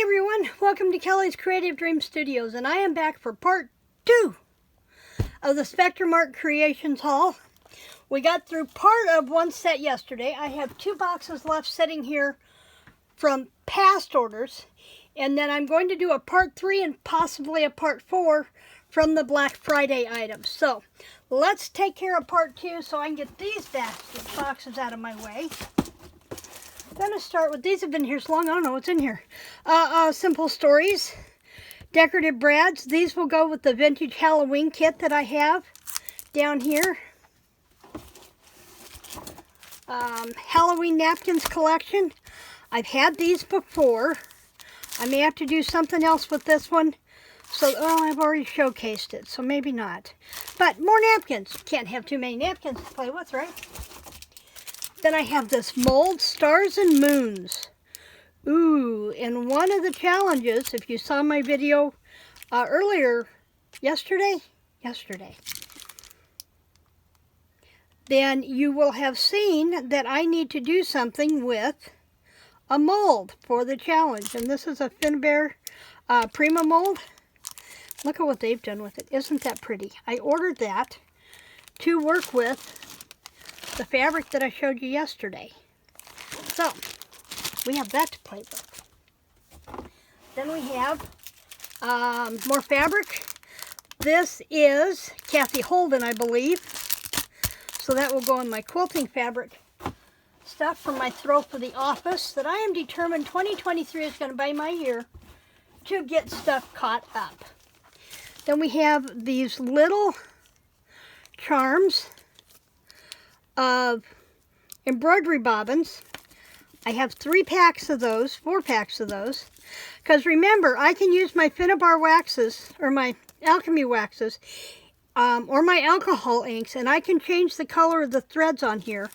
everyone, welcome to Kelly's Creative Dream Studios, and I am back for part 2 of the Spectrum Art Creations haul. We got through part of one set yesterday. I have 2 boxes left sitting here from past orders, and then I'm going to do a part 3 and possibly a part 4 from the Black Friday items. So let's take care of part 2 so I can get these boxes out of my way. I'm going to start with, these have been here so long, I don't know what's in here. Simple Stories, Decorative Brads. These will go with the vintage Halloween kit that I have down here. Halloween Napkins collection. I've had these before. I may have to do something else with this one. So, I've already showcased it, so maybe not. But more napkins. Can't have too many napkins to play with, right? Then I have this mold, Stars and Moons. Ooh, and one of the challenges, if you saw my video earlier, yesterday, then you will have seen that I need to do something with a mold for the challenge. And this is a Finnair Prima mold. Look at what they've done with it. Isn't that pretty? I ordered that to work with the fabric that I showed you yesterday. So, we have that to play with. Then we have more fabric. This is Kathy Holden, I believe. So that will go in my quilting fabric stuff for my throw for the office that I am determined 2023 is going to be my year to get stuff caught up. Then we have these little charms of embroidery bobbins. I have 3 packs of those, 4 packs of those. Because remember, I can use my Finnair waxes, or my alchemy waxes, or my alcohol inks, and I can change the color of the threads on here.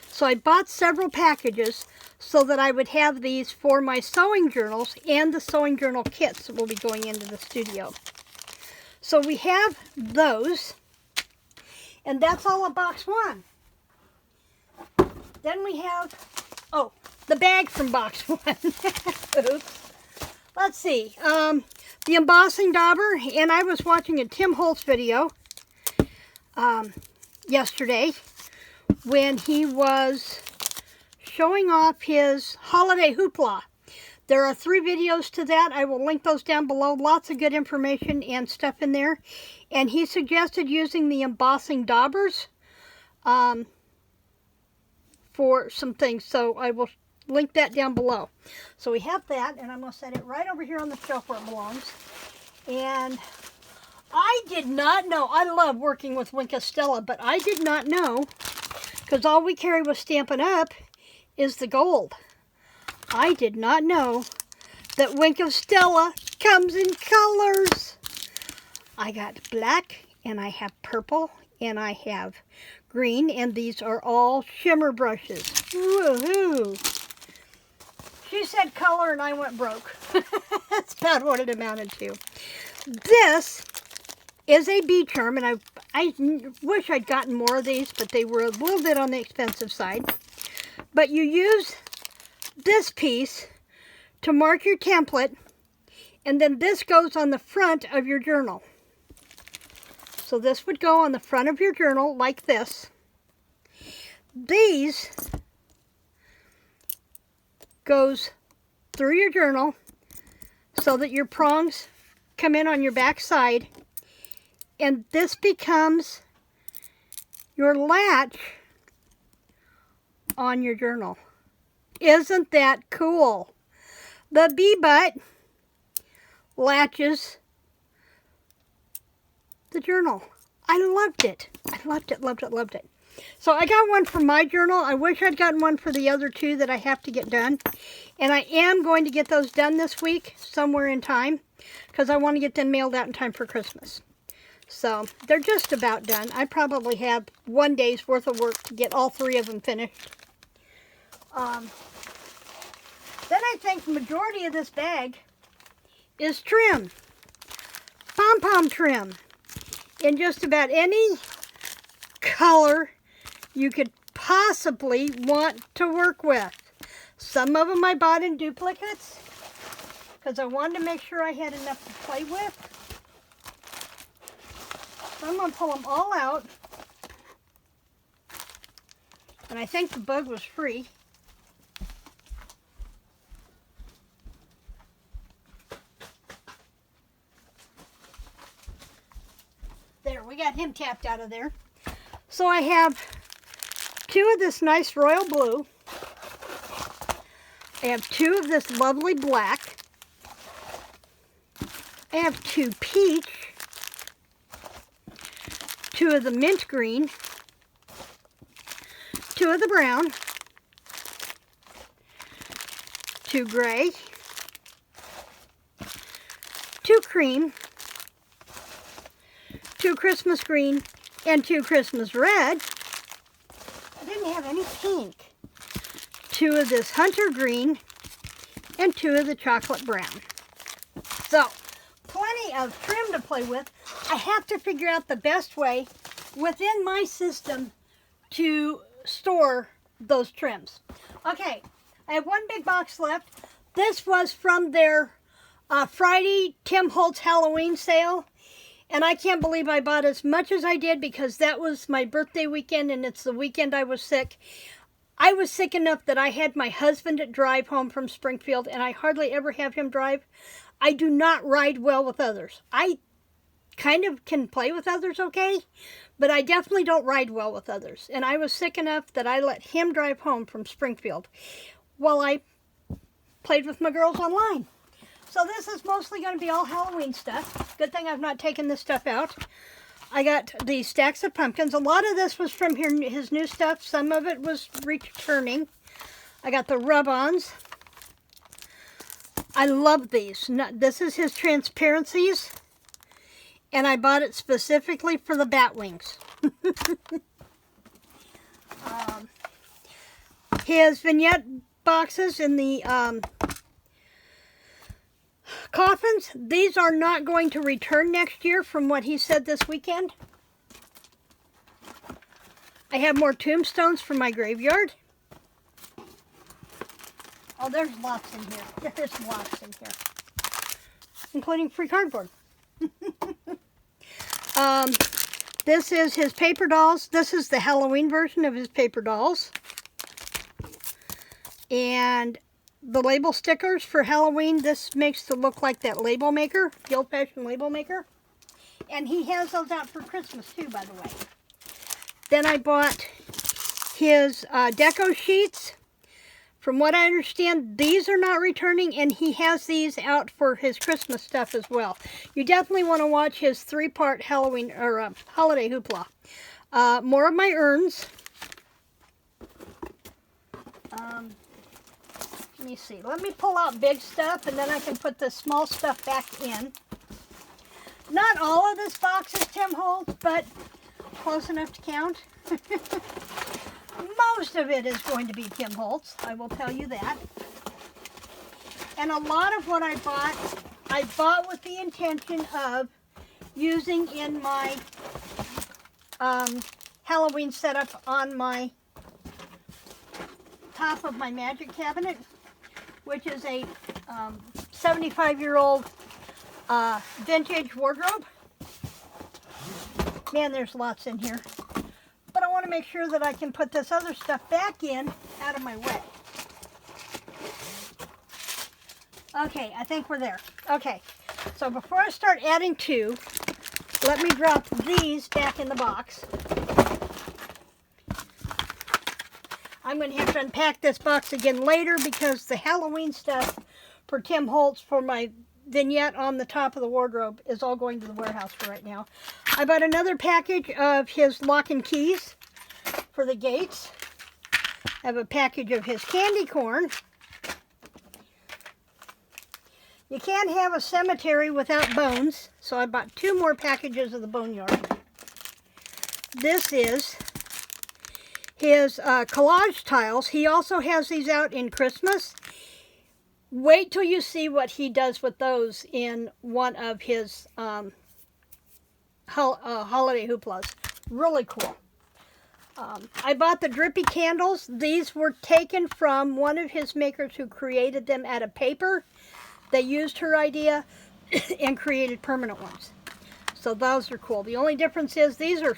So I bought several packages so that I would have these for my sewing journals and the sewing journal kits that will be going into the studio. So we have those, and that's all of box 1. Then we have, the bag from box 1. Oops. Let's see. The embossing dauber, and I was watching a Tim Holtz video yesterday when he was showing off his holiday hoopla. There are 3 videos to that. I will link those down below. Lots of good information and stuff in there. And he suggested using the embossing daubers for some things, so I will link that down below. So we have that, and I'm going to set it right over here on the shelf where it belongs. And I did not know, I love working with Wink of Stella, but I did not know, because all we carry with Stampin' Up! Is the gold. I did not know that Wink of Stella comes in colors. I got black, and I have purple, and I have green, and these are all shimmer brushes. Woohoo! She said color, and I went broke. That's about what it amounted to. This is a bee charm, and I wish I'd gotten more of these, but they were a little bit on the expensive side. But you use this piece to mark your template, and then this goes on the front of your journal. So this would go on the front of your journal like this. These goes through your journal so that your prongs come in on your back side, and this becomes your latch on your journal. Isn't that cool? The bee butt latches the journal. I loved it. I loved it, loved it, loved it. So I got one for my journal. I wish I'd gotten one for the other 2 that I have to get done. And I am going to get those done this week, somewhere in time, because I want to get them mailed out in time for Christmas. So they're just about done. I probably have 1 day's worth of work to get all 3 of them finished. Then I think the majority of this bag is trim. Pom-pom trim. In just about any color you could possibly want to work with. Some of them I bought in duplicates. because I wanted to make sure I had enough to play with. So I'm going to pull them all out. And I think the bug was free. There, we got him tapped out of there. So I have 2 of this nice royal blue. I have 2 of this lovely black. I have 2 peach. 2 of the mint green. 2 of the brown. 2 gray. 2 cream. 2 Christmas green. And 2 Christmas red. I didn't have any pink. 2 of this hunter green. And 2 of the chocolate brown. So, plenty of trim to play with. I have to figure out the best way within my system to store those trims. Okay, I have 1 big box left. This was from their Friday Tim Holtz Halloween sale. And I can't believe I bought as much as I did because that was my birthday weekend and it's the weekend I was sick. I was sick enough that I had my husband drive home from Springfield and I hardly ever have him drive. I do not ride well with others. I kind of can play with others okay, but I definitely don't ride well with others. And I was sick enough that I let him drive home from Springfield while I played with my girls online. So this is mostly going to be all Halloween stuff. Good thing I've not taken this stuff out. I got the stacks of pumpkins. A lot of this was from his new stuff. Some of it was returning. I got the rub-ons. I love these. This is his transparencies. And I bought it specifically for the bat wings. His vignette boxes in the coffins, these are not going to return next year from what he said this weekend. I have more tombstones for my graveyard. Oh, there's lots in here. There's lots in here. Including free cardboard. This is his paper dolls. This is the Halloween version of his paper dolls. And the label stickers for Halloween, this makes it look like that label maker, the old-fashioned label maker. And he has those out for Christmas too, by the way. Then I bought his deco sheets. From what I understand, these are not returning, and he has these out for his Christmas stuff as well. You definitely want to watch his 3-part Halloween or holiday hoopla. More of my urns. Let me see. Let me pull out big stuff, and then I can put the small stuff back in. Not all of this box is Tim Holtz, but close enough to count. Most of it is going to be Tim Holtz, I will tell you that. And a lot of what I bought with the intention of using in my Halloween setup on my top of my magic cabinet, which is a 75-year-old vintage wardrobe. Man, there's lots in here. But I want to make sure that I can put this other stuff back in out of my way. Okay, I think we're there. Okay, so before I start adding to, let me drop these back in the box. I'm going to have to unpack this box again later because the Halloween stuff for Tim Holtz for my vignette on the top of the wardrobe is all going to the warehouse for right now. I bought another package of his lock and keys for the gates. I have a package of his candy corn. You can't have a cemetery without bones, so I bought 2 more packages of the boneyard. This is his collage tiles. He also has these out in Christmas. Wait till you see what he does with those in one of his holiday hooplas. Really cool. I bought the drippy candles. These were taken from one of his makers who created them out of paper. They used her idea and created permanent ones. So those are cool. The only difference is these are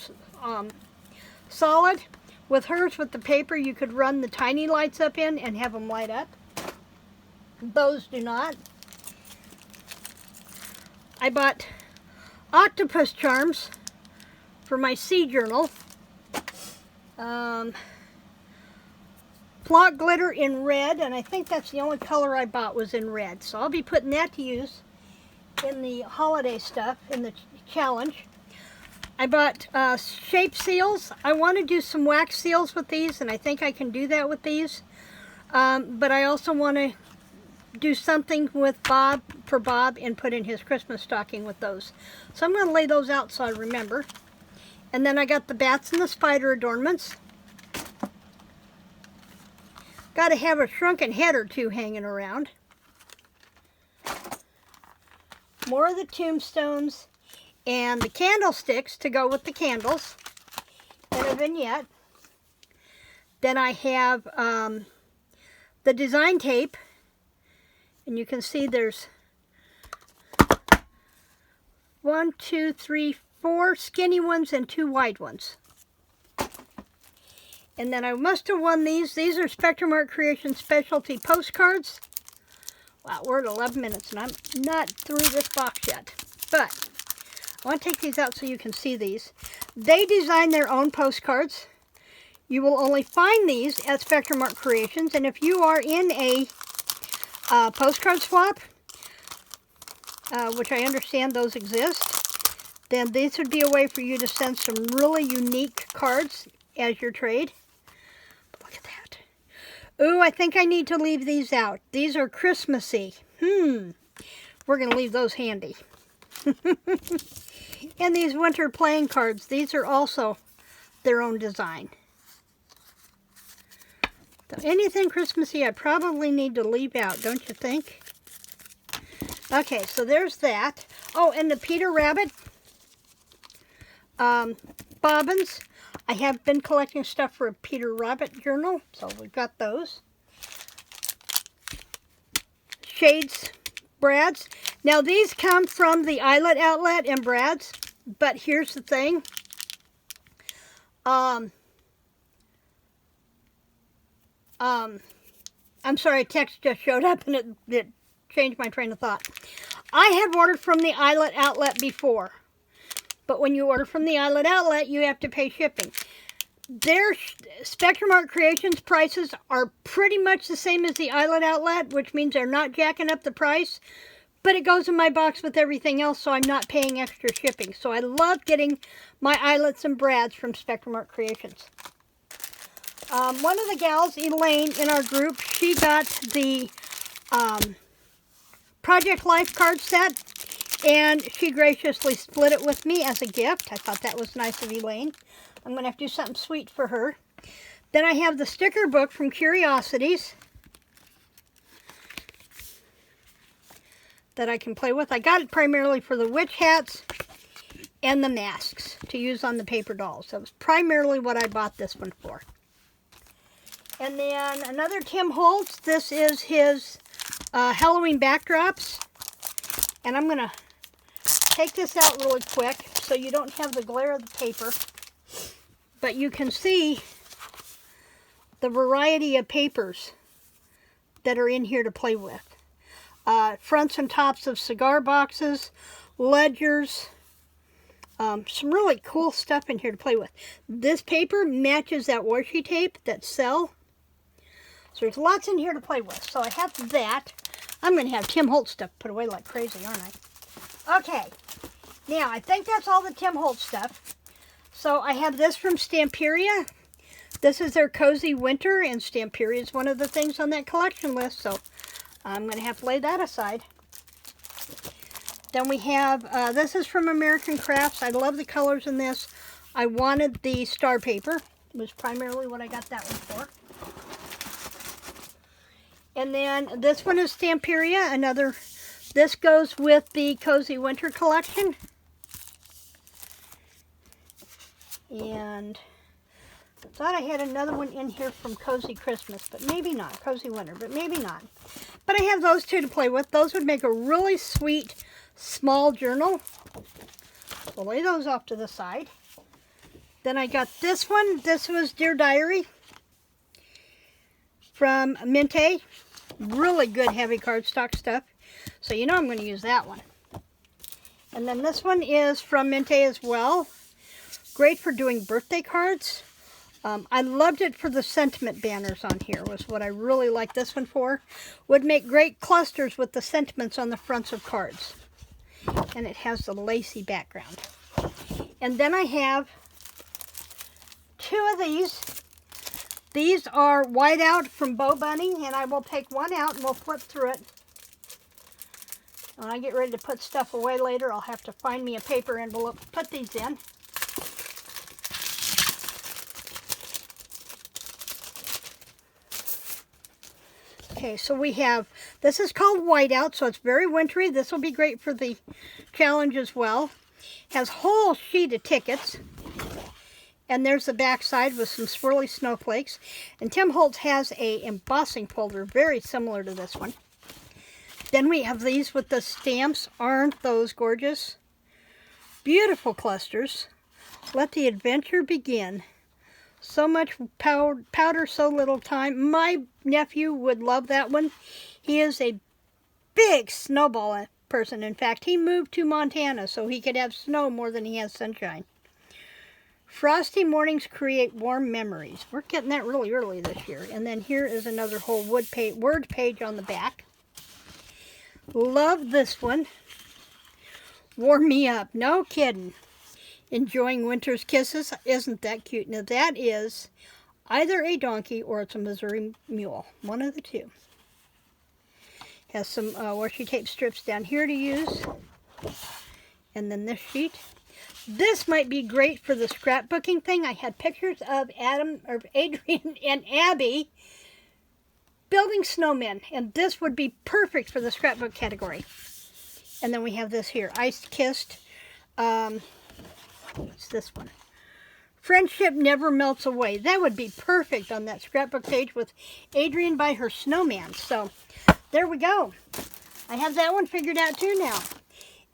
solid. With hers, with the paper, you could run the tiny lights up in and have them light up. Those do not. I bought octopus charms for my sea journal. Flock glitter in red, and I think that's the only color I bought was in red. So I'll be putting that to use in the holiday stuff, in the challenge. I bought shape seals. I want to do some wax seals with these, and I think I can do that with these. But I also want to do something with Bob, for Bob, and put in his Christmas stocking with those. So I'm going to lay those out so I remember. And then I got the bats and the spider adornments. Got to have a shrunken head or two hanging around. More of the tombstones and the candlesticks to go with the candles and a vignette. Then I have the design tape, and you can see there's 1, 2, 3, 4 skinny ones and 2 wide ones. And then I must have won these. These are Spectrum Art Creation specialty postcards. Wow, we're at 11 minutes and I'm not through this box yet. But I want to take these out so you can see these. They design their own postcards. You will only find these at Spectrum Art Creations. And if you are in a postcard swap, which I understand those exist, then this would be a way for you to send some really unique cards as your trade. Look at that. Ooh, I think I need to leave these out. These are Christmassy. We're going to leave those handy. And these winter playing cards, these are also their own design. So anything Christmassy I probably need to leave out, don't you think? Okay, so there's that. Oh, and the Peter Rabbit bobbins. I have been collecting stuff for a Peter Rabbit journal, so we've got those. Shades, brads. Now these come from the Eyelet Outlet and brads, but here's the thing. I'm sorry, a text just showed up and it changed my train of thought. I have ordered from the Eyelet Outlet before, but when you order from the Eyelet Outlet, you have to pay shipping. Their Spectrum Art Creations prices are pretty much the same as the Eyelet Outlet, which means they're not jacking up the price, but it goes in my box with everything else, so I'm not paying extra shipping. So I love getting my eyelets and brads from Spectrum Art Creations. One of the gals, Elaine, in our group, she got the Project Life card set, and she graciously split it with me as a gift. I thought that was nice of Elaine. I'm going to have to do something sweet for her. Then I have the sticker book from Curiosities that I can play with. I got it primarily for the witch hats and the masks to use on the paper dolls. That was primarily what I bought this one for. And then another Tim Holtz. This is his Halloween backdrops. And I'm going to take this out really quick so you don't have the glare of the paper. But you can see the variety of papers that are in here to play with. Fronts and tops of cigar boxes, ledgers, some really cool stuff in here to play with. This paper matches that washi tape, that cell. So there's lots in here to play with. So I have that. I'm going to have Tim Holtz stuff put away like crazy, aren't I? Okay. Now, I think that's all the Tim Holtz stuff. So I have this from Stamperia. This is their Cozy Winter, and Stamperia is one of the things on that collection list. So I'm going to have to lay that aside. Then we have, this is from American Crafts. I love the colors in this. I wanted the star paper. It was primarily what I got that one for. And then this one is Stamperia. Another, this goes with the Cozy Winter collection. And I thought I had another one in here from Cozy Christmas, but maybe not. Cozy Winter, but maybe not. But I have those two to play with. Those would make a really sweet small journal. We'll lay those off to the side. Then I got this one. This was Dear Diary from Madi. Really good heavy cardstock stuff. So you know I'm going to use that one. And then this one is from Madi as well. Great for doing birthday cards. I loved it for the sentiment banners on here, was what I really liked this one for. Would make great clusters with the sentiments on the fronts of cards. And it has the lacy background. And then I have two of these. These are Whiteout from Bo Bunny, and I will take one out and we'll flip through it. When I get ready to put stuff away later, I'll have to find me a paper envelope to put these in. Okay, so we have, this is called Whiteout, so it's very wintry. This will be great for the challenge as well. Has a whole sheet of tickets. And there's the back side with some swirly snowflakes. And Tim Holtz has a embossing folder very similar to this one. Then we have these with the stamps. Aren't those gorgeous? Beautiful clusters. Let the adventure begin. So much powder, so little time. My nephew would love that one. He is a big snowball person. In fact, he moved to Montana so he could have snow more than he has sunshine. Frosty mornings create warm memories. We're getting that really early this year. And then here is another whole word page on the back. Love this one. Warm me up. No kidding. Enjoying winter's kisses. Isn't that cute? Now that is either a donkey or it's a Missouri mule. One of the two. Has some washi tape strips down here to use. And then this sheet. This might be great for the scrapbooking thing. I had pictures of Adrian and Abby building snowmen. And this would be perfect for the scrapbook category. And then we have this here. Ice Kissed. What's this one? Friendship Never Melts Away. That would be perfect on that scrapbook page with Adrian by her snowman. So there we go. I have that one figured out too now.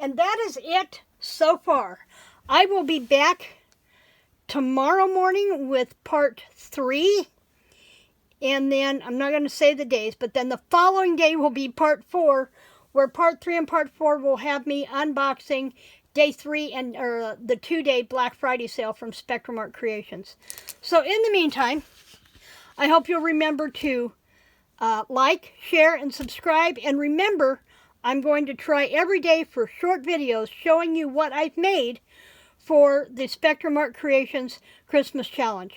And that is it so far. I will be back tomorrow morning with part 3. And then, I'm not going to say the days, but then the following day will be part 4, where part 3 and part 4 will have me unboxing day 3 and the 2-day Black Friday sale from Spectrum Art Creations. So in the meantime, I hope you'll remember to like, share, and subscribe. And remember, I'm going to try every day for short videos showing you what I've made for the Spectrum Art Creations Christmas Challenge.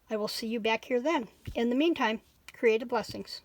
I will see you back here then. In the meantime, creative blessings.